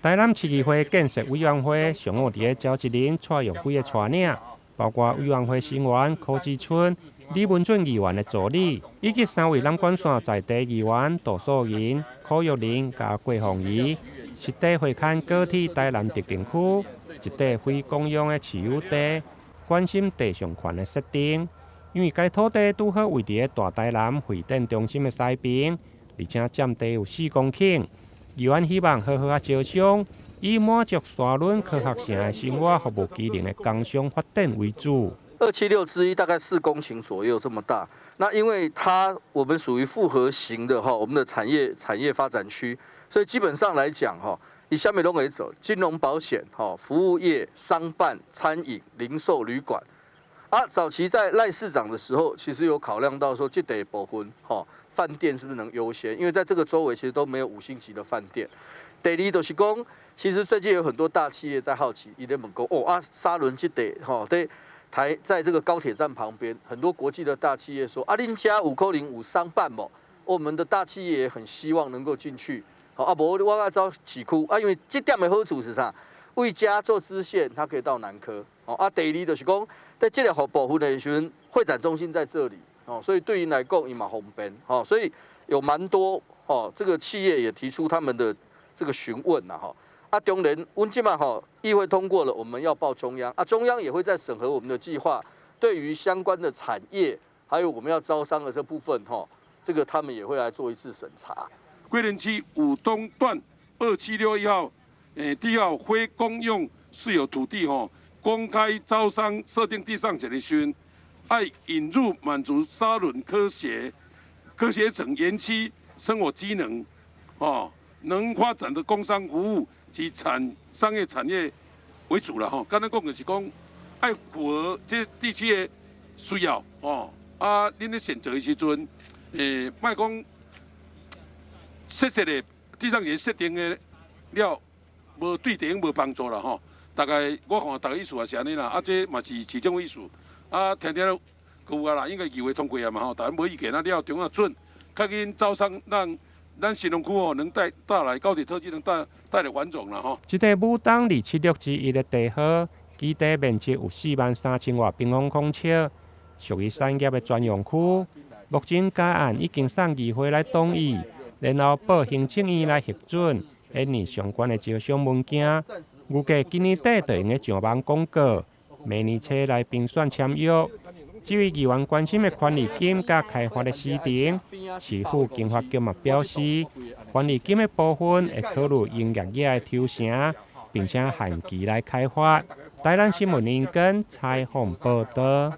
台南市议会建设委员会上午伫个召集人采用几个带领，包括委员会成员柯志春、李文俊议员的助理，以及3位南关线在地议员杜素莹、柯玉玲加郭凤仪，实地会勘个体台南特定区一块非公用的持有地，关心地上权的设定。因为该土地拄好位伫个大台南会展中心的西边，而且占地有4公顷。议员希望好好招商，以满足沙仑科学城的生活服务机能的工商发展为主。276之一大概4公顷左右这么大。那因为我们属于复合型的我们的产业发展区，所以基本上来讲以下面都可以走：金融保险、服务业、商办、餐饮、零售、旅馆。早期在赖市长的时候，其实有考量到说，这得部分饭店是不是能优先？因为在这个周围其实都没有5星级的饭店。第二就是讲，其实最近有很多大企业在好奇，伊咧问讲沙仑这地在这个高铁站旁边，很多国际的大企业说恁家有可能有商办不？我们的大企业也很希望能够进去。无我要找市区因为这点的好处是啥？为家做支线，它可以到南科。第二就是讲。在这个部分的时候，会展中心在这里所以对于来讲，也蛮方便所以有蛮多这个企业也提出他们的这个询问当然，我们今晚议会通过了，我们要报中央中央也会在审核我们的计划，对于相关的产业，还有我们要招商的这部分这个他们也会来做一次审查。归仁区武东段2761号第1号非公用私有土地公开招商设定地上权的时候，要引入满足沙仑科学城园区生活机能，能发展的工商服务及商业产业为主了刚才讲的是讲，要符合这地区的需要恁咧选择的时阵，莫讲设的地上权设定的了，无对地方无帮助了大概我看大家意思也是安尼啦，这嘛是其中的意思。听听有啦，应该议会通过啊嘛大家无意见了中央准，较紧招商，让咱新农区能带来高铁特区能带来繁荣啦这块武东276之一的地号，基地面积有43000多平方公尺，属于产业的专用区。目前该案已经送议会来同意，然后报行政院来核准，印拟相关的招商文件。预计今年底就用个上网广告，明年初来评选签约。至于议员关心的权利金甲开发的时程，市府经发局嘛表示，权利金的部分会考虑营业业的抽成，并且限期来开发。台南新闻林根采访报道。